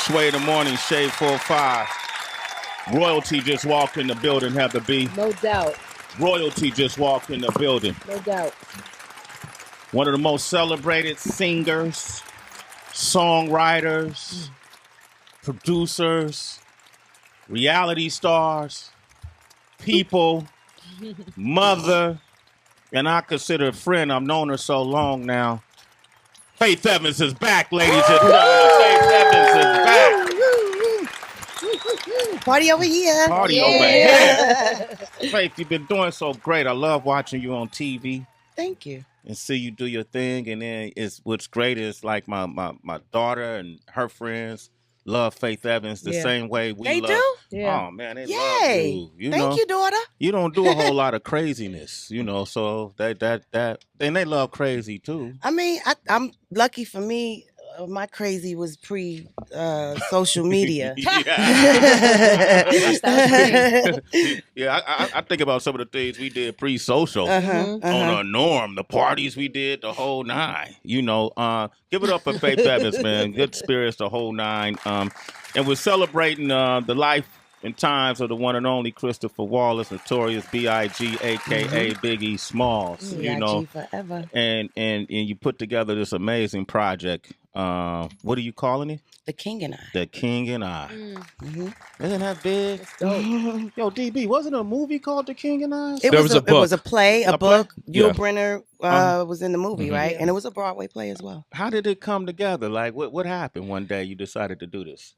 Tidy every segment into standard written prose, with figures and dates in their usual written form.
Sway in the morning, Shade 4-5. Royalty just walked in the building, have to be. No doubt. Royalty just walked in the building. No doubt. One of the most celebrated singers, songwriters, producers, reality stars, people, mother, and I consider a friend. I've known her so long now. Faith Evans is back, ladies and gentlemen. Faith Evans is back. Party over here. Party over here. Faith, you've been doing so great. I love watching you on TV. Thank you. And see you do your thing. And then what's great is like my daughter and her friends love Faith Evans the same way we they love. Do? Yeah. Oh man, they love you. Thank you, daughter. You don't do a whole lot of craziness, so that and they love crazy too. I mean, I'm lucky for me. My crazy was pre social media. I think about some of the things we did pre-social on a norm, the parties we did, the whole nine. Give it up for Faith Evans, man. Good spirits, the whole nine. And we're celebrating the life and times of the one and only Christopher Wallace, notorious B.I.G., a.k.a. Biggie Smalls. B.I.G. forever. And you put together this amazing project. What are you calling it? The King and I. The King and I. Mm-hmm. Isn't that big? Yo, DB, wasn't it a movie called The King and I? It was a play, a book. Yul Brynner was in the movie, right? Yeah. And it was a Broadway play as well. How did it come together? Like, what happened one day you decided to do this?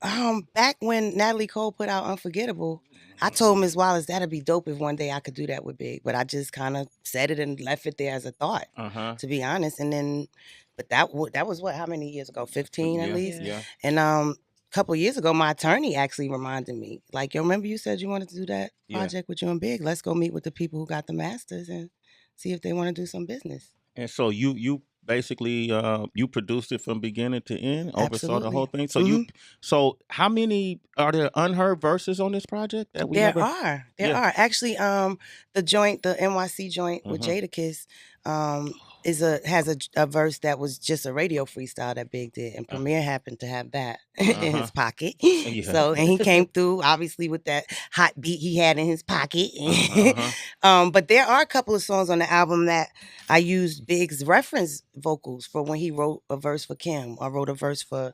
Back when Natalie Cole put out Unforgettable, I told Ms. Wallace that'd be dope if one day I could do that with Big. But I just kind of said it and left it there as a thought, to be honest. And then... But that was how many years ago? 15 at least? Yeah. And a couple years ago, my attorney actually reminded me, like, yo, remember you said you wanted to do that project with you and Big? Let's go meet with the people who got the masters and see if they want to do some business. And so you basically, you produced it from beginning to end, oversaw the whole thing. So so how many, are there unheard verses on this project? That There are. Actually, the joint, the NYC joint with Jadakiss, has a verse that was just a radio freestyle that Big did, and Premier happened to have that in his pocket. So, and he came through obviously with that hot beat he had in his pocket. But there are a couple of songs on the album that I used Big's reference vocals for when he wrote a verse for Kim. I wrote a verse for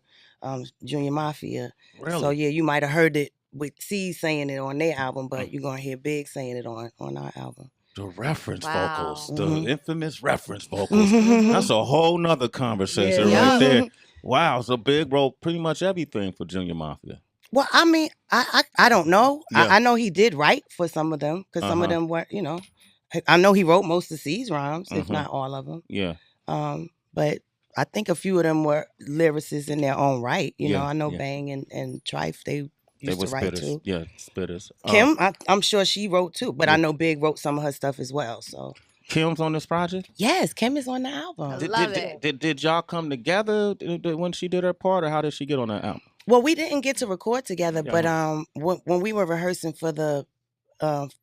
Junior Mafia. Really? So yeah, you might have heard it with C saying it on their album, but you're gonna hear Big saying it on our album. The reference vocals, the infamous reference vocals. That's a whole nother conversation right there. Wow, so Big wrote pretty much everything for Junior Mafia. Well, I mean, I don't know. I know he did write for some of them, because some of them were, I know he wrote most of C's rhymes, if not all of them. Yeah. But I think a few of them were lyricists in their own right. I know Bang and Trife, they used to write spitters. too. Yeah, spitters. Kim, I'm sure she wrote too, but I know Big wrote some of her stuff as well. So Kim's on this project? Yes, Kim is on the album. I love it. Did y'all come together when she did her part, or how did she get on the album? Well, we didn't get to record together, but when we were rehearsing for the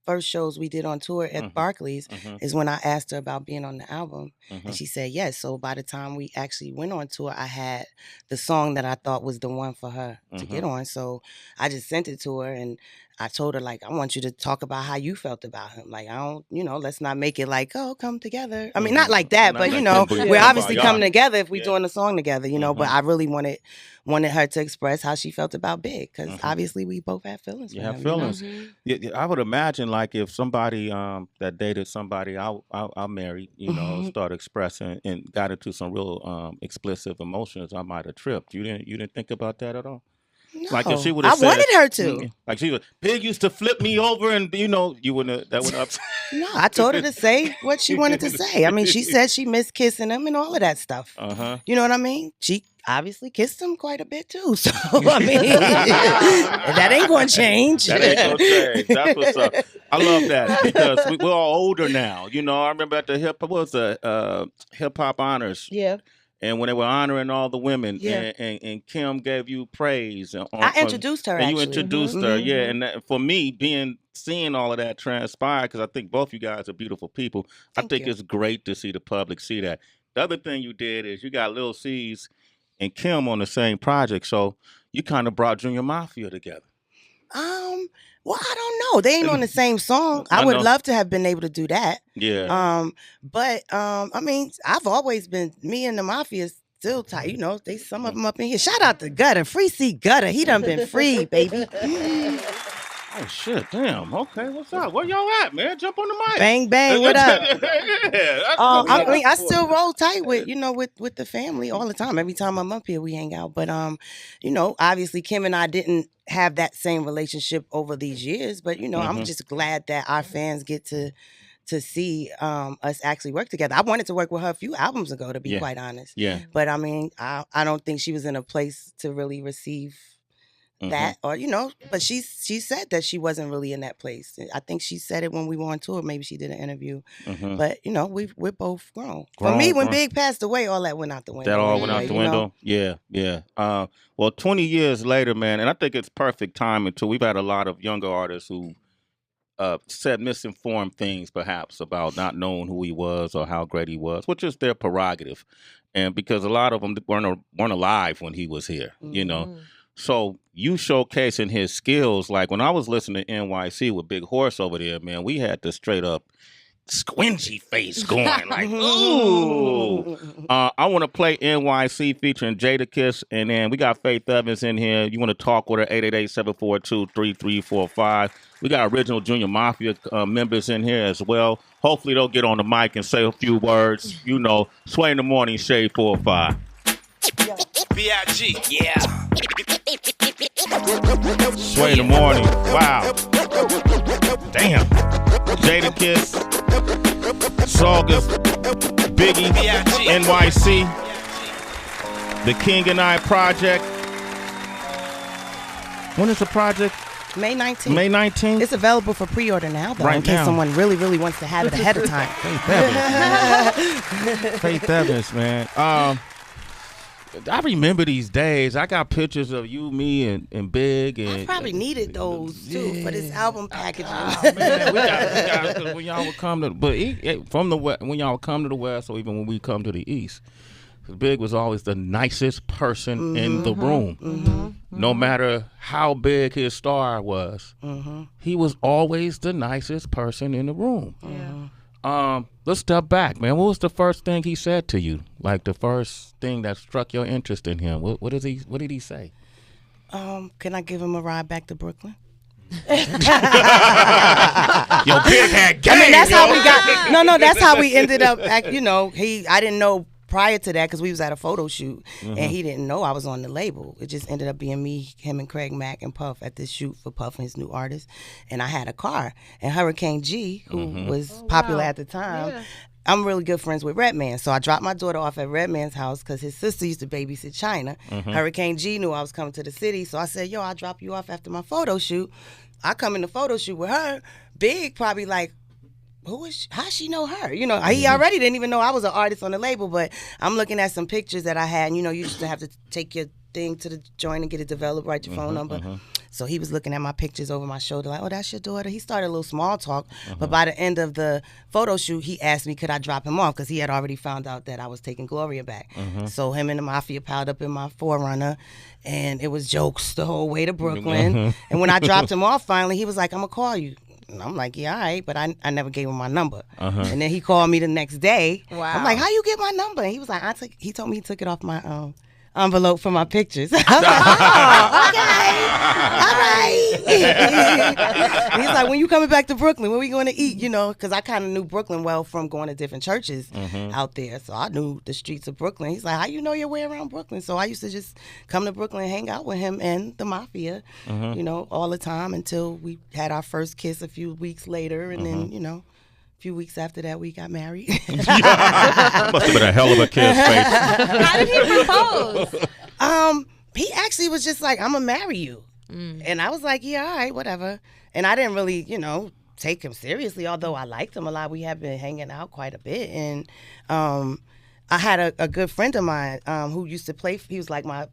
first shows we did on tour at Barclays is when I asked her about being on the album, and she said yes. So by the time we actually went on tour, I had the song that I thought was the one for her to get on. So I just sent it to her, and I told her, like, I want you to talk about how you felt about him. Like, I don't, let's not make it like, oh, come together. I mean, not like that, but we're obviously coming together if we're doing a song together, but I really wanted her to express how she felt about Big, because obviously we both have feelings for him. You have feelings. Yeah, I would imagine, like, if somebody that dated somebody I married, started expressing and got into some real explicit emotions, I might have tripped. You didn't think about that at all? No, like if she would have I wanted her to. Like she was, Big used to flip me over, and you wouldn't have, that would up. No, I told her to say what she wanted to say. I mean, she said she missed kissing him and all of that stuff. You know what I mean? She obviously kissed him quite a bit too. So I mean, that ain't going to change. That ain't going to change. That's what's up. I love that because we're all older now. I remember at the hip hop honors. Yeah. And when they were honoring all the women, and Kim gave you praise. I introduced her, and actually. You introduced her, yeah. And for me, seeing all of that transpire, because I think both you guys are beautiful people, I think it's great to see the public see that. The other thing you did is you got Lil C's and Kim on the same project. So you kind of brought Junior Mafia together. Well, I don't know. They ain't on the same song. I would love to have been able to do that. Yeah. But I mean, I've always been, me and the Mafia still tight. You know, they some of them up in here. Shout out to Gutter, Free C Gutter. He done been free, baby. Oh shit! Damn. Okay, what's up? Where y'all at, man? Jump on the mic. Bang bang. What up? Yeah. I mean, I still roll tight with with the family all the time. Every time I'm up here, we hang out. But you know, obviously Kim and I didn't have that same relationship over these years. But you know, I'm just glad that our fans get to see us actually work together. I wanted to work with her a few albums ago, to be quite honest. Yeah. But I mean, I don't think she was in a place to really receive that, or you know, but she said that she wasn't really in that place. I think she said it when we were on tour. Maybe she did an interview, but you know, we're both grown. For me, when Big passed away, all that went out the window. That all went out the window. Know? Yeah. Well, 20 years later, man, and I think it's perfect timing too. We've had a lot of younger artists who said misinformed things, perhaps, about not knowing who he was or how great he was, which is their prerogative, and because a lot of them weren't alive when he was here, you know. So you showcasing his skills, like when I was listening to NYC with Big Horse over there, man, we had the straight up squingy face going, like, ooh. I want to play NYC featuring Jadakiss, and then we got Faith Evans in here. You want to talk with her, 888-742-3345. We got original Junior Mafia members in here as well. Hopefully they'll get on the mic and say a few words. You know, Sway in the Morning, Shade 405. B.I.G. Yeah. Sway in the Morning. Wow. Damn. Jadakiss, Saugus, Biggie, NYC, The King and I Project. When is the project? May 19th. May 19th? It's available for pre-order now, though, in case someone really, really wants to have it ahead of time. Faith Evans, man. I remember these days. I got pictures of you, me, and Big. And I probably needed those too for this album packaging. Man, we got when y'all would come to, from the West, when y'all would come to the West, or even when we come to the East, Big was always the nicest person in the room. No matter how big his star was, he was always the nicest person in the room. Let's step back, man. What was the first thing he said to you? Like the first thing that struck your interest in him? What did he say? Can I give him a ride back to Brooklyn? Yo, Big had game. I mean, that's how we got. No, that's how we ended up. You know, I didn't know prior to that because we was at a photo shoot and he didn't know I was on the label. It just ended up being me, him, and Craig Mack and Puff at this shoot for Puff and his new artist. And I had a car, and Hurricane G, who was popular at the time. I'm really good friends with Redman, so I dropped my daughter off at Redman's house because his sister used to babysit China. Hurricane G knew I was coming to the city, so I said, yo, I'll drop you off after my photo shoot. I come in the photo shoot with her. Big probably like, who is she? How she know her? You know, he already didn't even know I was an artist on the label, but I'm looking at some pictures that I had, and you know, you used to have to take your thing to the joint and get it developed, write your phone number. So he was looking at my pictures over my shoulder like, oh, that's your daughter. He started a little small talk, but by the end of the photo shoot, he asked me could I drop him off because he had already found out that I was taking Gloria back. So him and the Mafia piled up in my 4Runner, and it was jokes the whole way to Brooklyn. And when I dropped him off finally, he was like, I'm going to call you. And I'm like, yeah, all right, but I never gave him my number. And then he called me the next day. Wow. I'm like, how you get my number? And he was like, he told me he took it off my envelope for my pictures. I was like, oh, okay, all right. He's like, when you coming back to Brooklyn, when we going to eat? You know, because I kind of knew Brooklyn well from going to different churches out there. So I knew the streets of Brooklyn. He's like, how you know your way around Brooklyn? So I used to just come to Brooklyn and hang out with him and the Mafia, you know, all the time until we had our first kiss a few weeks later. And then, you know, a few weeks after that, we got married. Must have been a hell of a kiss, Faith. How did he propose? He actually was just like, I'm going to marry you. And I was like, yeah, all right, whatever. And I didn't really, you know, take him seriously, although I liked him a lot. We had been hanging out quite a bit. And I had a good friend of mine who used to play, he was like my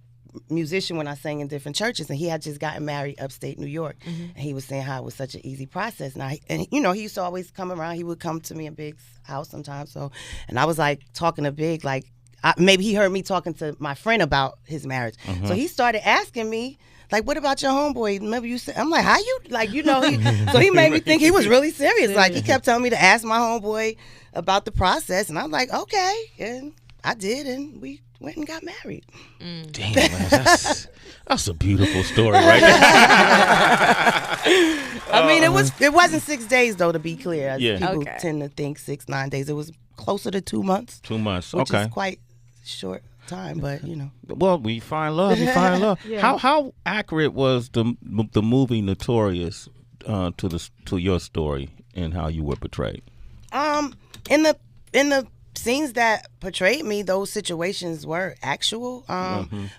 musician when I sang in different churches, and he had just gotten married upstate New York. And he was saying how it was such an easy process. And you know, he used to always come around. He would come to me in Big's house sometimes. So, and I was like talking to Big, like, maybe he heard me talking to my friend about his marriage. So he started asking me, like, what about your homeboy? Remember you said, I'm like, how you, like, you know, so he made me think he was really serious. Like, he kept telling me to ask my homeboy about the process. And I'm like, okay. And I did, and we went and got married. Damn, man, that's a beautiful story right there. I mean, it wasn't 6 days, though, to be clear. Yeah. People tend to think 6-9 days. It was closer to 2 months. 2 months, which okay. is quite short time, but you know. Well, we find love. How accurate was the movie Notorious to your story and how you were portrayed? In the scenes that portrayed me, those situations were actual.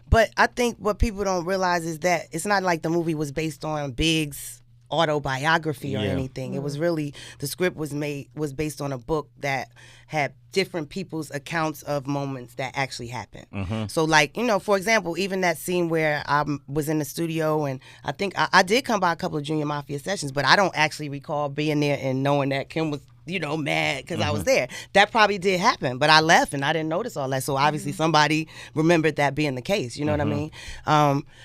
But I think what people don't realize is that it's not like the movie was based on Big's autobiography or anything. It was really, the script was based on a book that had different people's accounts of moments that actually happened. So, like, you know, for example, even that scene where I was in the studio, and I think I did come by a couple of Junior Mafia sessions, but I don't actually recall being there and knowing that Kim was, you know, mad because I was there. That probably did happen, but I left and I didn't notice all that. So obviously somebody remembered that being the case. You know what I mean?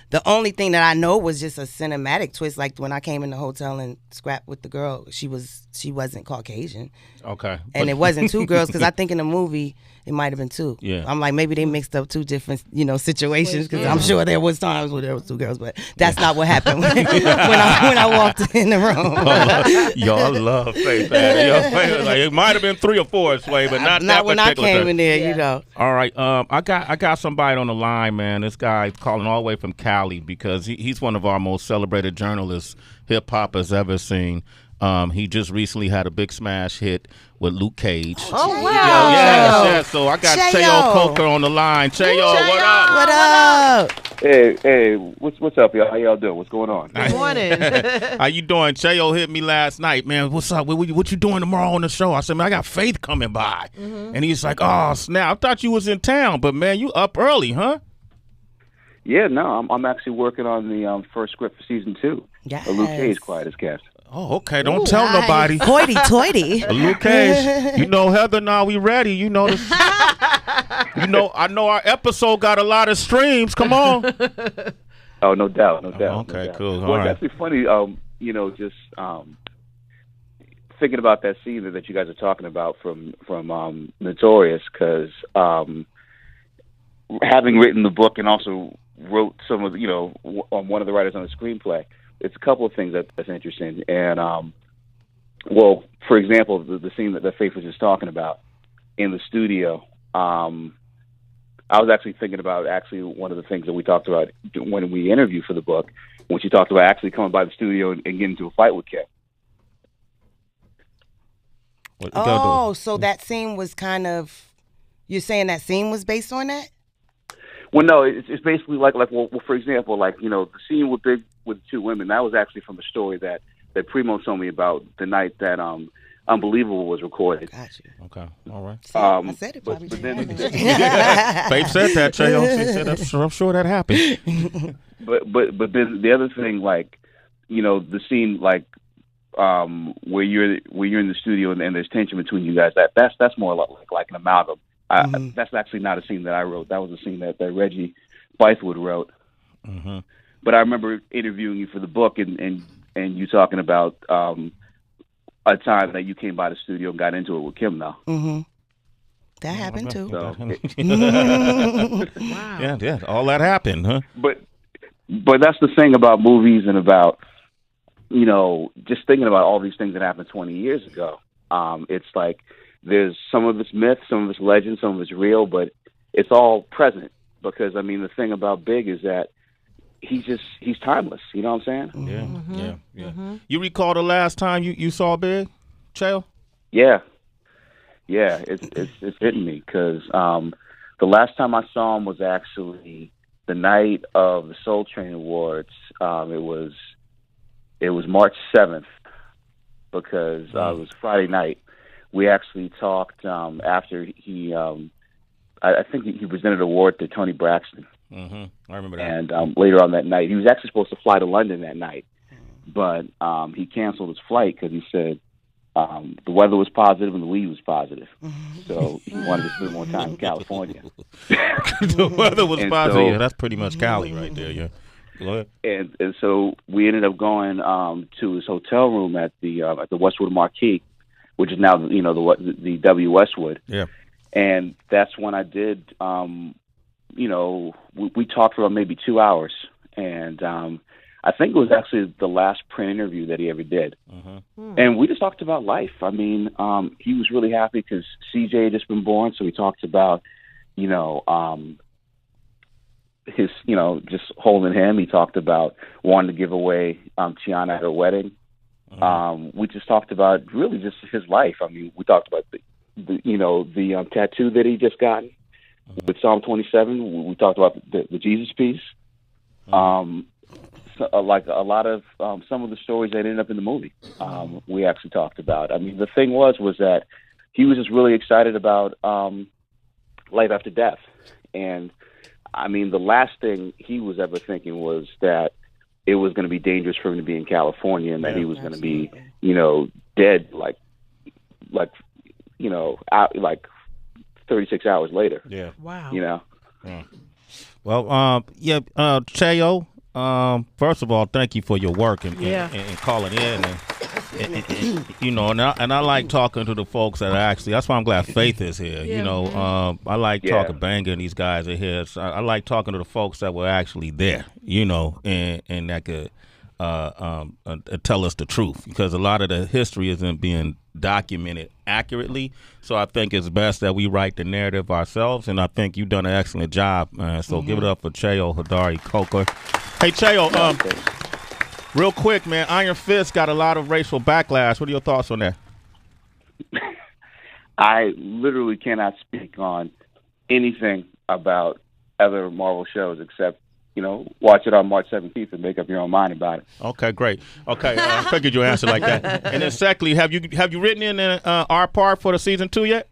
The only thing that I know was just a cinematic twist. Like when I came in the hotel and scrapped with the girl, she wasn't Caucasian. Okay. And it wasn't two girls, because I think in the movie it might have been two. Yeah. I'm like, maybe they mixed up two different, you know, situations, because I'm sure there was times where there was two girls, but that's not what happened when I walked in the room. Y'all love Faith. Like, it might have been 3 or 4, Sway, but not that when I came in there, you know. All right, I got somebody on the line, man. This guy calling all the way from Cali because he's one of our most celebrated journalists hip hop has ever seen. He just recently had a big smash hit with Luke Cage. Oh, wow. Yeah. So I got Chayo Coker on the line. Chayo, what up? What up? Hey, what's up, y'all? How y'all doing? What's going on? Good morning. How you doing? Chayo hit me last night, man. What's up? What you doing tomorrow on the show? I said, man, I got Faith coming by. And he's like, oh, snap. I thought you was in town, but, man, you up early, huh? Yeah, no, I'm actually working on the first script for season 2. Yes. Luke Cage, Quiet as Kept. Oh, okay. Don't tell nobody. Hoity-toity. Luke Cage, you know, Heather, now we ready. You know this. I know our episode got a lot of streams. Come on. Oh, no doubt. Okay, cool. Well, All right. it's actually funny, you know, just thinking about that scene that you guys are talking about from Notorious, because having written the book and also wrote some of the, you know, on one of the writers on the screenplay, it's a couple of things that's interesting. And, well, for example, the scene that Faith was just talking about in the studio, I was actually thinking about one of the things that we talked about when we interviewed for the book, when she talked about actually coming by the studio and getting into a fight with Kim. Oh, so that scene was kind of, you're saying that scene was based on that? Well, no, it's basically like well, for example, like, you know, the scene with the 2 women, that was actually from a story that Primo told me about the night that Unbelievable was recorded. Got you. Okay, all right. See, I said it probably. But then, Faith said that, Chayo. She said, I'm sure that happened. but then the other thing, like, you know, the scene like where you're in the studio and there's tension between you guys, that's more like an amalgam. That's actually not a scene that I wrote. That was a scene that Reggie Bythewood wrote. But I remember interviewing you for the book and you talking about a time that you came by the studio and got into it with Kim now. That happened too. So, Wow. Yeah, all that happened, huh? But that's the thing about movies and about, you know, just thinking about all these things that happened 20 years ago. It's like there's some of it's myth, some of it's legend, some of it's real, but it's all present because, I mean, the thing about Big is that he's timeless. You know what I'm saying? Yeah. You recall the last time you saw Big, Chayo? Yeah, it's hitting me because the last time I saw him was actually the night of the Soul Train Awards. It was March 7th because it was Friday night. We actually talked after he, I think he presented an award to Tony Braxton. I remember that. And later on that night, he was actually supposed to fly to London that night, but he canceled his flight because he said The weather was positive and the weed was positive. So he wanted to spend more time in California. The weather was And positive. so- Yeah, that's pretty much Cali right there. Yeah. Go ahead. And so we ended up going to his hotel room at the Westwood Marquis, which is now the W Westwood. Yeah. And that's when I did. We talked for about maybe 2 hours, and I think it was actually the last print interview that he ever did. And we just talked about life. I mean, he was really happy because CJ had just been born, so we talked about, his, just holding him. He talked about wanting to give away Tiana at her wedding. We just talked about really just his life. I mean, we talked about the tattoo that he just gotten with Psalm 27. We talked about the Jesus piece. Like a lot of some of the stories that ended up in the movie, we actually talked about. I mean, the thing was that he was just really excited about life after death. And I mean, the last thing he was ever thinking was that it was going to be dangerous for him to be in California and that he was going to be, dead like 36 hours later. Yeah. Wow. Yeah. Well, Cheo, first of all, thank you for your work and calling in and I like talking to the folks that are actually. That's why I'm glad Faith is here. I like talking banging these guys are here. So I like talking to the folks that were actually there. And that could tell us the truth, because a lot of the history isn't being documented accurately. So I think it's best that we write the narrative ourselves, and I think you've done an excellent job, man. So give it up for Cheo Hadari Coker. Hey, Cheo, real quick, man, Iron Fist got a lot of racial backlash. What are your thoughts on that? I literally cannot speak on anything about other Marvel shows except, watch it on March 17th and make up your own mind about it. Okay, great. Okay, I figured you'd answer like that. And then secondly, have you written in our part for the season 2 yet?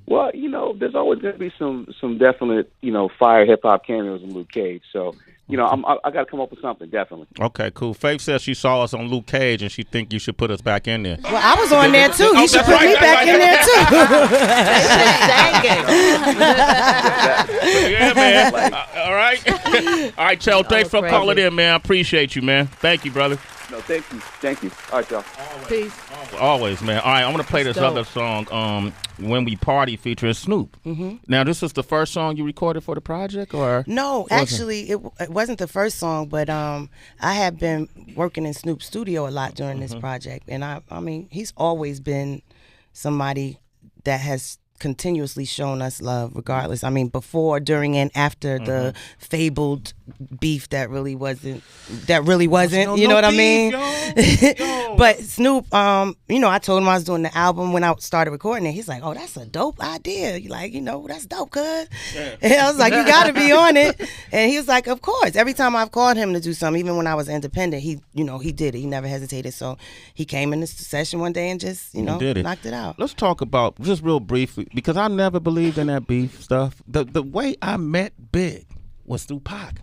Well, there's always going to be some definite, fire hip-hop cameos in Luke Cage. So, I got to come up with something, definitely. Okay, cool. Faith says she saw us on Luke Cage, and she think you should put us back in there. Well, I was on there, too. You should put me back in there, too. Yeah, man. All right. All right, Chell, thanks for calling in, man. I appreciate you, man. Thank you, brother. No, thank you. Thank you. All right, y'all. Peace. Always, man. All right, I'm going to play this other song, When We Party, featuring Snoop. Now, this is the first song you recorded for the project, or? No, actually, it wasn't the first song, but I had been working in Snoop's studio a lot during this project. And, I mean, he's always been somebody that has continuously shown us love regardless. I mean, before, during, and after the fabled beef that really wasn't, you know what I mean? Yo. But Snoop, I told him I was doing the album when I started recording it. He's like, oh, that's a dope idea. Like, that's dope, cuz. Yeah. And I was like, you gotta be on it. And he was like, of course. Every time I've called him to do something, even when I was independent, he did it. He never hesitated. So he came in this session one day and just, knocked it out. Let's talk about, just real briefly, because I never believed in that beef stuff. The way I met Big was through Pac.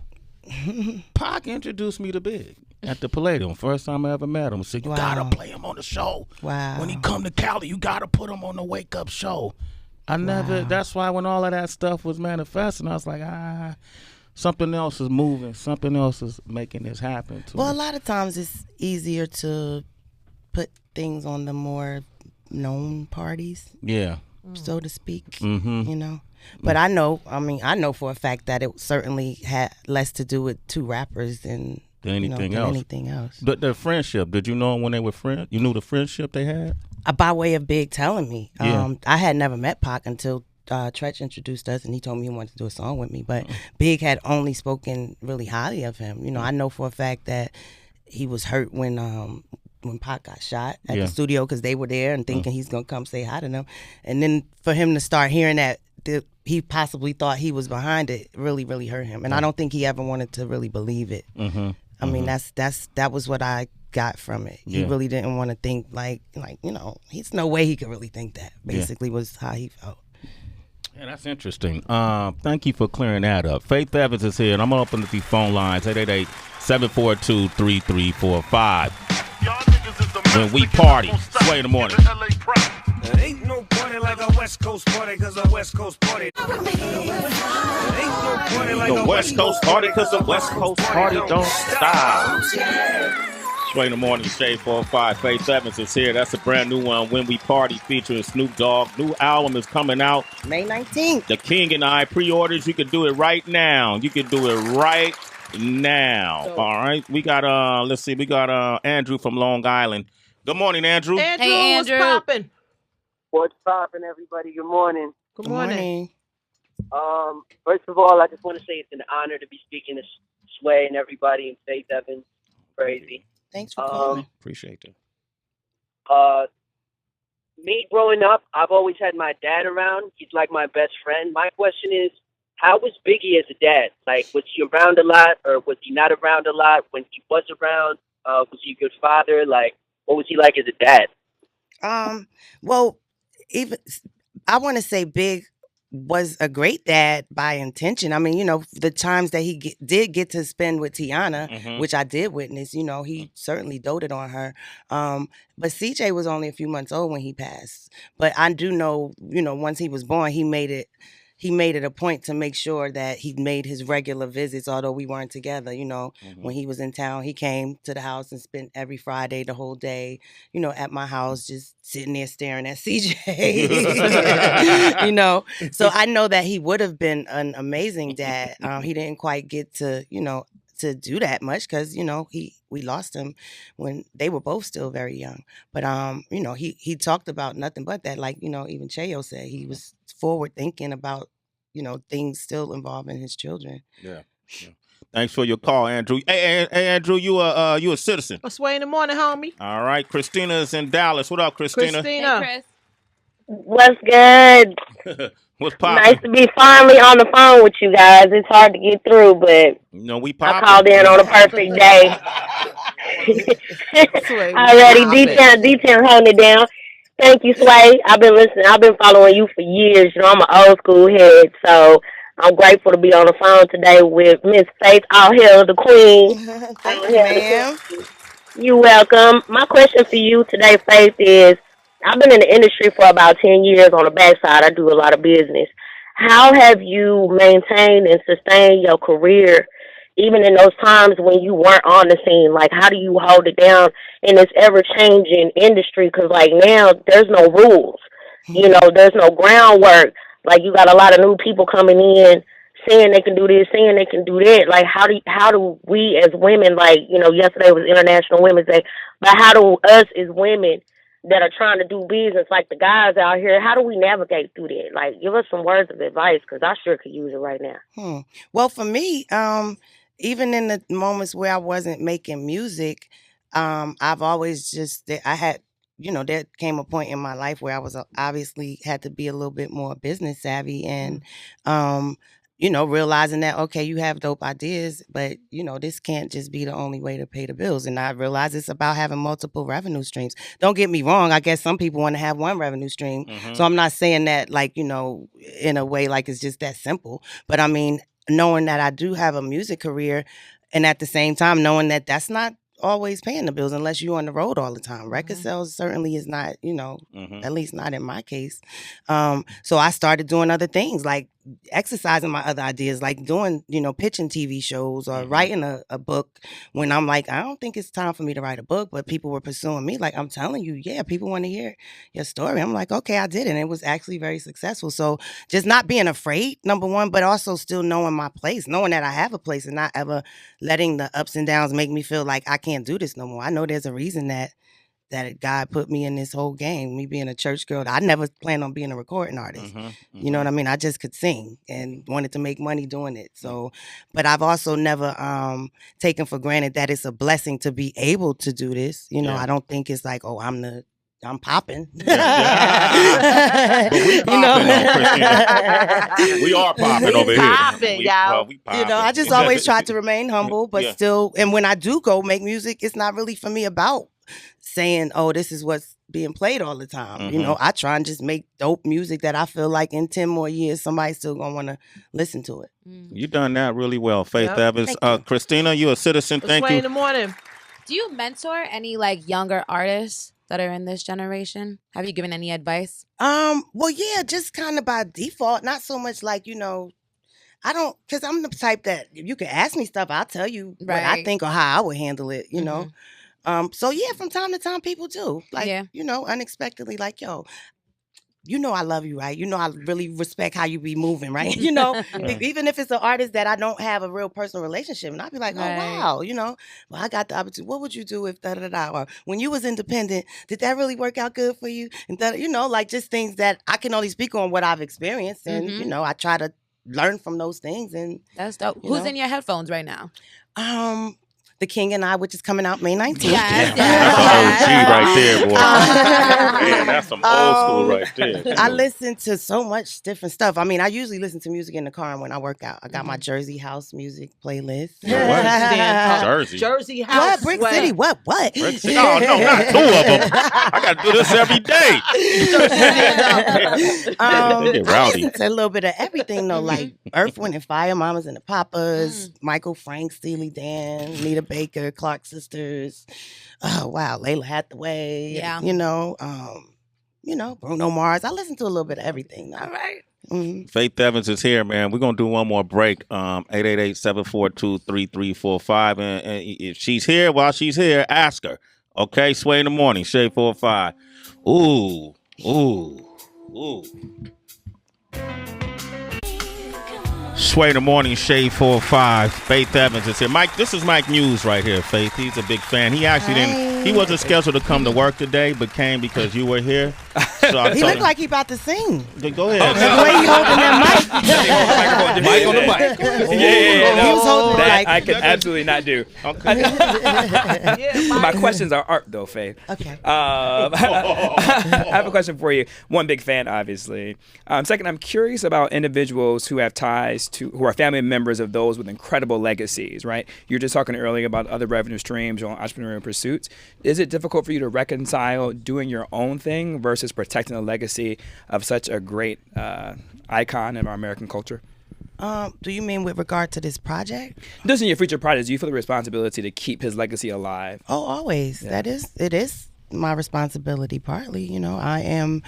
Pac introduced me to Big at the Palladium. First time I ever met him. Said, you gotta play him on the show. Wow. When he come to Cali, you gotta put him on the Wake Up show. That's why when all of that stuff was manifesting, I was like, something else is moving. Something else is making this happen to me. A lot of times it's easier to put things on the more known parties. Yeah. So to speak, But I know for a fact that it certainly had less to do with two rappers than anything else. But their friendship, did you know when they were friends? You knew the friendship they had? By way of Big telling me. Yeah. I had never met Pac until Tretch introduced us, and he told me he wanted to do a song with me. But Big had only spoken really highly of him. I know for a fact that he was hurt when Pac got shot at the studio because they were there and thinking he's going to come say hi to them. And then for him to start hearing that he possibly thought he was behind it really, really hurt him. And I don't think he ever wanted to really believe it. I mean, that was what I got from it. He really didn't want to think like he's no way he could really think that, basically was how he felt. Yeah, that's interesting. Thank you for clearing that up. Faith Evans is here, and I'm going to open up these phone lines, 888-742-3345. Y'all niggas is the When we party, Sway in the morning. There ain't no party like a West Coast party, cause a West Coast party. There ain't no party like The a West Coast party, cause the West Coast party don't stop. Sway in the morning, Shade 405. Faith Evans is here. That's a brand new one. When We Party featuring Snoop Dogg. New album is coming out May 19th. The King and I pre-orders. You can do it right now. You can do it right now. All right. We got let's see. We got Andrew from Long Island. Good morning, Andrew. Andrew, Hey, what's Andrew. poppin'? What's poppin', everybody? Good morning. Good morning. First of all, I just want to say it's an honor to be speaking to Sway and everybody and Faith Evans. Crazy. Thanks for calling. Appreciate it. Me growing up, I've always had my dad around. He's like my best friend. My question is, how was Biggie as a dad? Like, was he around a lot, or was he not around a lot? When he was around, was he a good father? Like, what was he like as a dad? Well, even I want to say Big was a great dad by intention. I mean, you know, the times that he did get to spend with Tiana, which I did witness, you know, he certainly doted on her. But CJ was only a few months old when he passed. But I do know, you know, once he was born, he made it a point to make sure that he made his regular visits, although we weren't together. You know, when he was in town, he came to the house and spent every Friday the whole day, you know, at my house, just sitting there staring at CJ. You know, so I know that he would have been an amazing dad. He didn't quite get to, you know, to do that much because, you know, we lost him when they were both still very young. But you know, he talked about nothing but that. Like, you know, even Cheo said he was forward thinking about, you know, things still involving his children. Yeah. Thanks for your call, Andrew. Hey, Andrew, you a citizen. Sway in the morning, homie. All right. Christina is in Dallas. What up, Christina? Hey, Christina. Chris. What's good? What's poppin'? Nice to be finally on the phone with you guys. It's hard to get through, but No, we I poppin'. called in on a perfect day. Sway, Already, poppin'. D10 holding it down. Thank you, Sway. I've been listening. I've been following you for years. You know, I'm an old school head, so I'm grateful to be on the phone today with Miss Faith. All hail the Queen. Thank you, ma'am. You're welcome. My question for you today, Faith, is I've been in the industry for about 10 years on the backside. I do a lot of business. How have you maintained and sustained your career even in those times when you weren't on the scene? Like, how do you hold it down in this ever-changing industry? Because, like, now there's no rules. You know, there's no groundwork. Like, you got a lot of new people coming in saying they can do this, saying they can do that. Like, how do we as women, like, you know, yesterday was International Women's Day, but how do us as women that are trying to do business like the guys out here, how do we navigate through that? Like, give us some words of advice, because I sure could use it right now. Well, for me, even in the moments where I wasn't making music, I've always I had, you know, there came a point in my life where I was obviously had to be a little bit more business savvy and, you know, realizing that, okay, you have dope ideas, but, you know, this can't just be the only way to pay the bills. And I realized it's about having multiple revenue streams. Don't get me wrong. I guess some people want to have one revenue stream. So I'm not saying that, like, you know, in a way like it's just that simple. But I mean, knowing that I do have a music career and at the same time knowing that that's not always paying the bills unless you're on the road all the time. Record sales certainly is not, you know, at least not in my case. So I started doing other things like exercising my other ideas, like doing, you know, pitching TV shows or writing a book when I'm like, I don't think it's time for me to write a book, but people were pursuing me. Like, I'm telling you, yeah, people want to hear your story. I'm like, okay, I did it. And it was actually very successful. So just not being afraid, number one, but also still knowing my place, knowing that I have a place and not ever letting the ups and downs make me feel like I can't do this no more. I know there's a reason that God put me in this whole game. Me being a church girl, I never planned on being a recording artist. You know what I mean? I just could sing and wanted to make money doing it. So, but I've also never taken for granted that it's a blessing to be able to do this. You know, I don't think it's like, oh, I'm popping. But we popping, Christina. We are popping over here. Popping, y'all. We popping. You know, I just always try to remain humble, but still, and when I do go make music, it's not really for me about saying, oh, this is what's being played all the time. You know, I try and just make dope music that I feel like in 10 more years, somebody's still going to want to listen to it. You done that really well, Faith Evans. Thank you. Christina, you're a citizen. Thank Sway you. in the morning. Do you mentor any like younger artists that are in this generation? Have you given any advice? Well, yeah, just kind of by default. Not so much like, I don't, because I'm the type that if you can ask me stuff, I'll tell you what I think or how I would handle it, you know. So yeah, from time to time people do. Like, unexpectedly, like, yo, I love you, right? I really respect how you be moving, right? Even if it's an artist that I don't have a real personal relationship, and I'll be like, oh, wow, well, I got the opportunity. What would you do if da-da-da? Or when you was independent, did that really work out good for you? And like just things that I can only speak on what I've experienced. And, I try to learn from those things. And that's dope. Who's in your headphones right now? The King and I, which is coming out May 19th. That's an OG right there, boy. Man, that's some old school right there. I listen to so much different stuff. I mean, I usually listen to music in the car and when I work out. I got my Jersey House music playlist. Jersey House. What? Brick City? What? Brick City? No, not two of them. I got to do this every day. I listen to a little bit of everything, though, like Earth, Wind, and Fire, Mamas and the Papas, Michael Frank, Steely Dan, Nita Baker, Clark Sisters. Oh wow, Layla Hathaway. Yeah. Bruno Mars. I listen to a little bit of everything. All right. Mm-hmm. Faith Evans is here, man. We're gonna do one more break. 888-742-3345. And if she's here, while she's here, ask her. Okay, Sway in the morning, Shade 45. Ooh. Sway in the morning, Shade 45. Faith Evans is here. Mike, this is Mike Muse right here, Faith. He's a big fan. He actually he wasn't scheduled to come to work today, but came because you were here. So he looked like he about to sing. Go ahead. The way he holding that mic. Mic on the mic. Yeah. He was holding that like, I could absolutely not do. Okay. My questions are art, though, Faith. Okay. I have a question for you. One, big fan, obviously. Second, I'm curious about individuals who have ties who are family members of those with incredible legacies, right? You were just talking earlier about other revenue streams or entrepreneurial pursuits. Is it difficult for you to reconcile doing your own thing versus protecting the legacy of such a great icon in our American culture? Do you mean with regard to this project? Just in your future projects, do you feel the responsibility to keep his legacy alive? Oh, always. Yeah. It is my responsibility partly. I am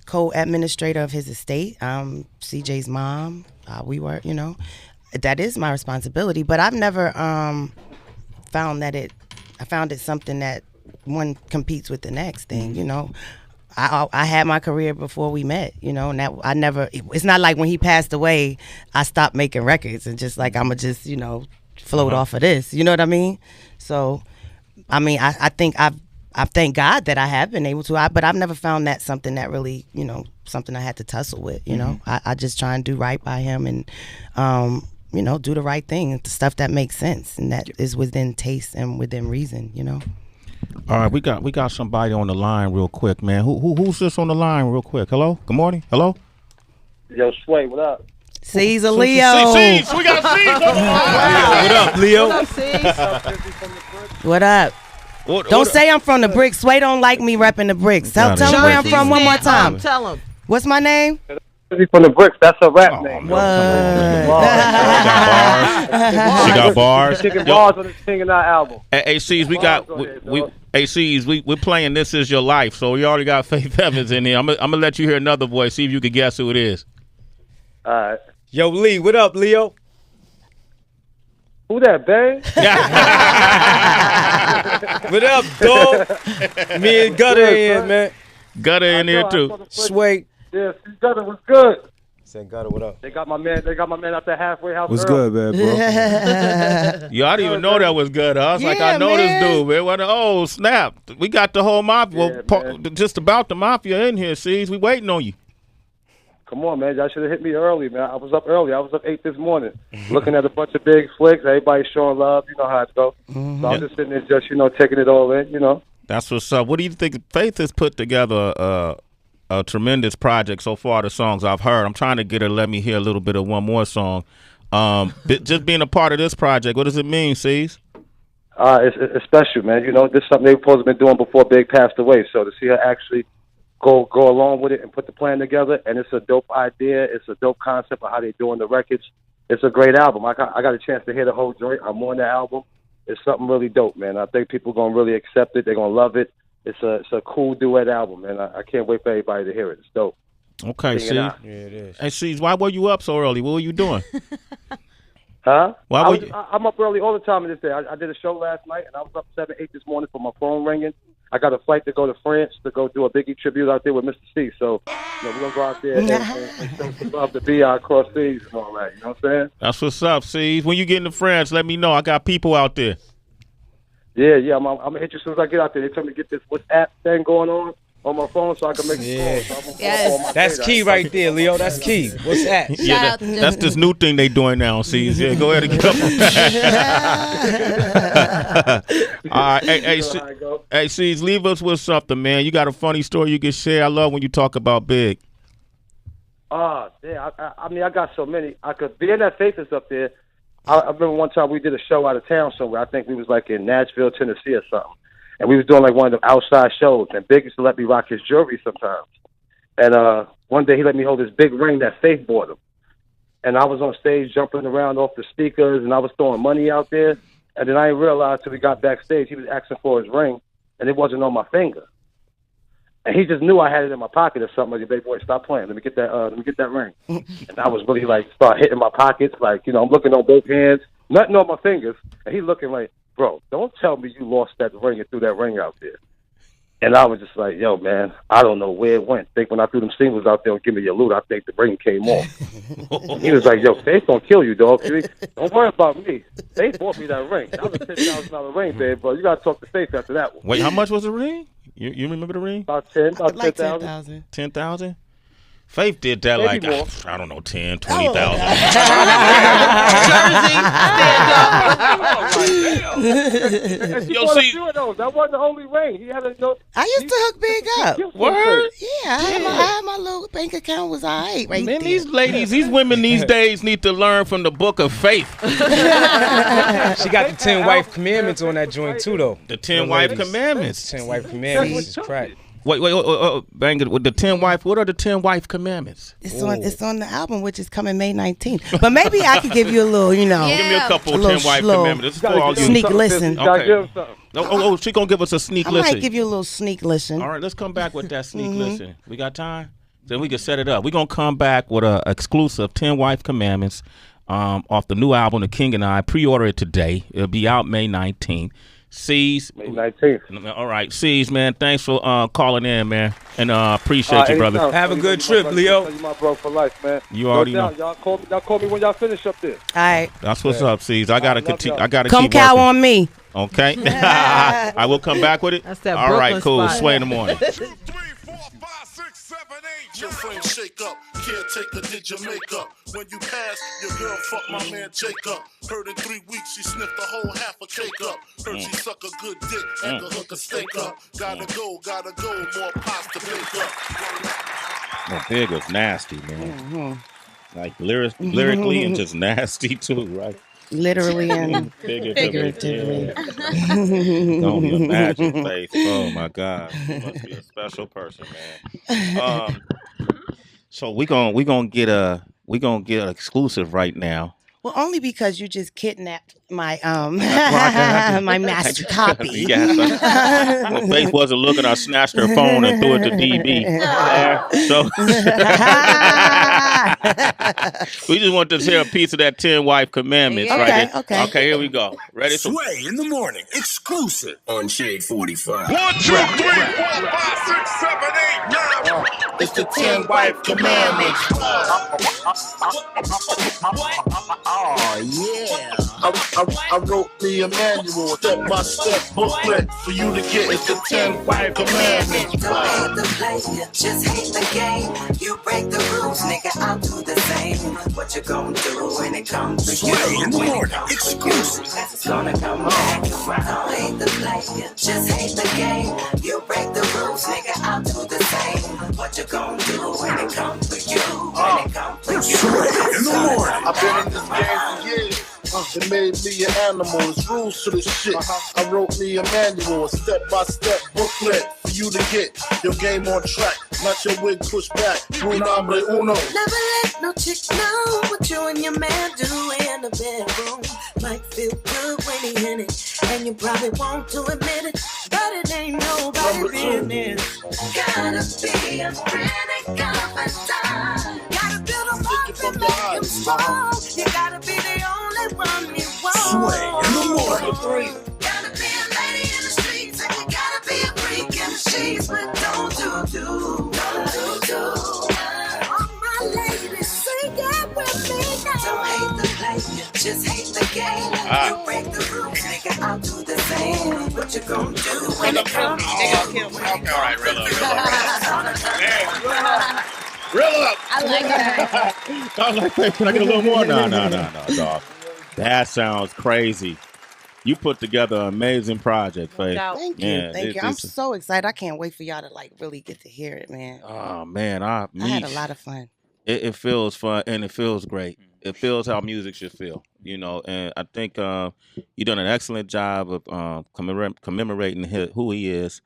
co-administrator of his estate. I'm CJ's mom. We were, that is my responsibility. But I've never found it something that one competes with the next thing, I had my career before we met, and that it's not like when he passed away, I stopped making records and just like, I'ma just, float off of this, you know what I mean? So, I mean, I think I thank God that I have been able to, but I've never found that something that really, something I had to tussle with, I just try and do right by him and, do the right thing, the stuff that makes sense and that is within taste and within reason, All right, we got somebody on the line real quick, man. Who's this on the line real quick? Hello? Good morning. Hello? Yo, Sway, what up? Caesar Leo. C's, we got C's. What up, Leo? What up, C's? What up? Don't say I'm from the bricks. Sway don't like me repping the bricks. Tell me where I'm from one more time. Tell him. What's my name? From the bricks. That's her rap name. What? She got bars. Chicken bars on the King and I album. Hey, C's, we're playing This Is Your Life, so we already got Faith Evans in here. I'm gonna let you hear another voice, see if you can guess who it is. All right. Yo, Lee, what up, Leo? Who that, Bang? What up, dog? Me and Gutter in, man. Gutter in here too. Sway. Yeah, Gutter was good. Say Gutter, what up? They got my man out there halfway house. What's good, man, bro? Yo, I didn't even know that was good. I was like, I know this dude, man. Oh, snap. We got the whole mafia, just about the mafia in here, C's. We waiting on you. Come on, man. Y'all should have hit me early, man. I was up early. I was up 8 this morning, looking at a bunch of big flicks. Everybody showing love. You know how it goes. So I'm just sitting there just, taking it all in, That's what's up. What do you think? Faith has put together a tremendous project so far, the songs I've heard. I'm trying to get her to let me hear a little bit of one more song. Just being a part of this project, what does it mean, C's? It's special, man. This is something they supposed to have been doing before Big passed away. So to see her actually go along with it and put the plan together, and it's a dope idea. It's a dope concept of how they're doing the records. It's a great album. I got a chance to hear the whole joint. I'm on the album. it's something really dope, man. I think people gonna really accept it. They're gonna love it. It's a cool duet album, man. I can't wait for everybody to hear it. It's dope. Okay, see. Yeah, it is. Hey, see, why were you up so early? What were you doing? Huh? Why I'm up early all the time in this day. I did a show last night, and I was up 7, 8 this morning for my phone ringing. I got a flight to go to France to go do a Biggie tribute out there with Mr. C. So, we're going to go out there and show some love to B.I. across seas and all that. You know what I'm saying? That's what's up, see. When you get into France, let me know. I got people out there. Yeah. I'm going to hit you as soon as I get out there. They told me to get this WhatsApp thing going on my phone so I can make a call. So yes. That's key right there, Leo. That's key. What's that? Yeah, that's this new thing they doing now, see. Yeah, go ahead and get up. All right. Hey, see, leave us with something, man. You got a funny story you can share. I love when you talk about Big. Yeah. I mean, I got so many. I could be in that Faith is up there. I remember one time we did a show out of town somewhere. I think we was like in Nashville, Tennessee or something. And we was doing like one of the outside shows. And Big used to let me rock his jewelry sometimes. And one day he let me hold this big ring that Faith bought him. And I was on stage jumping around off the speakers, and I was throwing money out there. And then I didn't realize till we got backstage he was asking for his ring, and it wasn't on my finger. And he just knew I had it in my pocket or something. Like, "Big boy, stop playing. Let me get that ring." And I was really like, start hitting my pockets, like, I'm looking on both hands, nothing on my fingers, and he looking like, "Bro, don't tell me you lost that ring and threw that ring out there." And I was just like, "Yo, man, I don't know where it went. I think when I threw them singles out there and give me your loot, I think the ring came off." He was like, "Yo, Faith gonna kill you, dog. Don't worry about me. Faith bought me that ring. That was a $10,000 ring, babe, but you gotta talk to Faith after that one." Wait, how much was the ring? You remember the ring? About 10,000. 10,000? Faith did that maybe like, more. I don't know, 10, 20,000. Yo, see, that wasn't the only ring. He had a. I used to hook Big up. Word? Yeah, I had my little bank account was all right right Man, there. these ladies, these women these days need to learn from the book of Faith. She got the 10 wife commandments on that joint too, though. The 10 wife commandments. 10 wife commandments is crack. Wait, bang it with the 10 wife. What are the 10 wife commandments? It's on the album, which is coming May 19th. But maybe I could give you a little, Give me a couple of 10 wife commandments. This is for all you. Sneak listen. Okay. She gonna give us a sneak listen. I might give you a little sneak listen. All right, let's come back with that sneak listen. We got time? Then we can set it up. We're gonna come back with a exclusive 10 wife commandments off the new album, The King and I. Pre-order it today. It'll be out May 19th. C's. May 19th. All right, C's, man. Thanks for calling in, man. And appreciate you, brother. Have a good trip, Leo. You my bro for life, man. You already know. Y'all call me when y'all finish up there. All right. That's what's up, C's. I gotta continue. I gotta come keep cow working. on me. Okay. I will come back with it. That's that all Brooklyn right, cool. spot. Sway in the morning. 2, 3, 4, 5, 6, 7, 8. Your frame shake up. Caretaker did your makeup. When you pass, your girl fucked my man Jacob. Heard in 3 weeks she sniffed a whole half a cake up. Heard she suck a good dick and could hook a steak up. Gotta go, more pots to bake up. Well, Big was nasty, man. Like lyrically and just nasty too, right? Literally and figuratively. Don't imagine, Faith. Oh my God, you must be a special person, man. So we gonna get an exclusive right now. Well, only because you just kidnapped my my master copy. When Faith wasn't looking, I snatched her phone and threw it to DB. So we just want to hear a piece of that 10 wife commandments, right? Okay, here we go. Ready? Sway in the morning, exclusive on Shade 45. 1, 2, 3, 4, 5, 6, 7, 8, 9. It's the 10 wife commandments. Oh yeah. I wrote me a manual, step-by-step booklet for you to get. It's the 10 wife commandments. Don't hate the player, just hate the game. You break the rules, nigga, I'll do the same. What you gonna do when it comes to you? Sway in the morning, exclusive. It's gonna come back around. Don't hate the player, just hate the game. You break the rules, nigga, I'll do the same. What you gonna do when it comes to you? When it comes to you? Sway in the morning. I've been in this game for years. It made me an animal. There's rules to this shit. I wrote me a manual, a step-by-step booklet for you to get your game on track. Not your wig pushed back. Rule number uno. Never let no chick know what you and your man do in the bedroom. Might feel good when he in it. and you probably won't to admit it, but it ain't nobody business. Gotta be a pretty confidant. Gotta build them up and make them strong. You gotta be the only one you want. Sway in the morning. Gotta be a lady in the streets, and you gotta be a freak in the sheets, but don't do. All my ladies, sing it with me now. Don't hate the play, just hate the game. You break the rules, nigga, I'll do the same. What you gonna do when it comes? All right, real up. I like that. I was like, hey, can I get a little more? No, dog. That sounds crazy. You put together an amazing project, Faith. Thank you. Thank you. I'm so excited. I can't wait for y'all to like really get to hear it, man. Oh man, I had a lot of fun. It feels fun and it feels great. It feels how music should feel, you know. And I think you've done an excellent job of commemorating who he is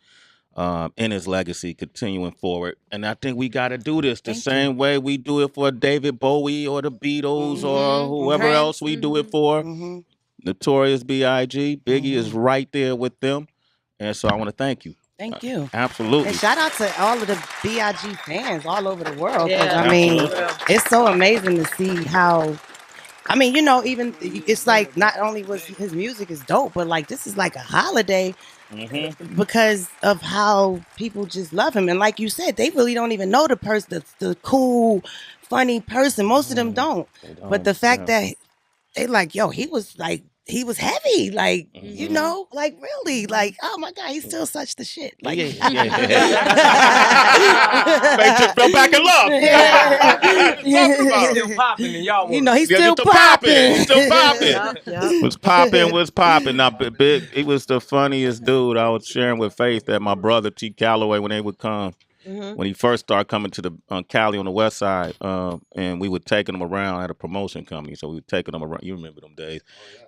and his legacy, continuing forward. And I think we got to do this the same way we do it for David Bowie or the Beatles or whoever else we do it for. Notorious B.I.G. Biggie is right there with them. And so I want to thank you. Thank you. Absolutely. And shout out to all of the B.I.G. fans all over the world. I mean, it's so amazing to see how, I mean, you know, even it's like not only was his music is dope, but like this is like a holiday because of how people just love him. And like you said, they really don't even know the person, the cool, funny person. Most of them don't. But the fact that they like, yo, he was heavy, like, you know, like really, like, oh my God, he's still such the shit. Like, Make you feel back in love. Still popping and y'all. You know, he's still popping. Still popping. Was popping. Now, Big, he was the funniest dude. I was sharing with Faith that my brother T. Calloway, when they would come, when he first started coming to the Cali on the west side, and we were taking him around at a promotion company. So we were taking him around. You remember them days.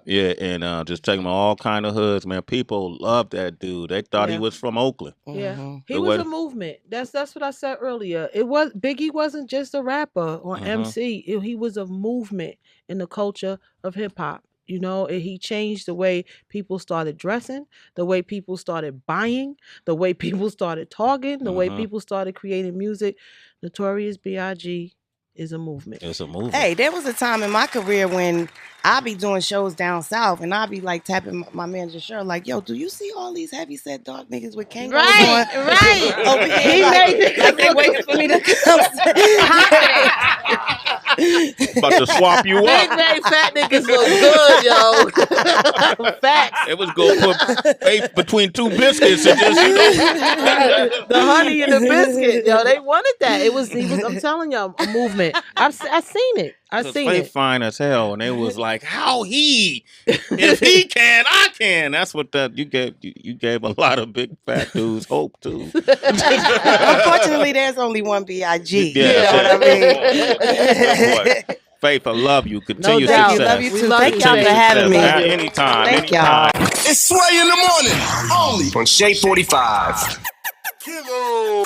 Yeah, and just taking him to all kind of hoods, man. People loved that dude. They thought he was from Oakland. Yeah, he was a movement. That's what I said earlier. Biggie wasn't just a rapper or MC. He was a movement in the culture of hip hop. You know, he changed the way people started dressing, the way people started buying, the way people started talking, the way people started creating music. Notorious B.I.G. is a movement. It's a movement. Hey, there was a time in my career when I'd be doing shows down south and I'd be like tapping my manager Cheryl, like, yo, do you see all these heavy set dark niggas with Kango Right. over here? He Like they waiting for me to come. About to swap you Big up. name fat niggas look good, yo. Facts. It was going to put Faith between two biscuits and just, you know. The honey and the biscuit, yo. They wanted that. He was. I'm telling y'all, a movement. I seen it. I seen Faith it. fine as hell, and it was like, how if he can, I can. That's what you gave a lot of big fat dudes hope too. Unfortunately, there's only one B.I.G. Yeah, You know what I mean? Faith, I love you. Continue doubt. success. Love you too. Thank y'all for having me. Anytime. Thank y'all. It's Sway in the morning. Only on Shade 45. Kiddo.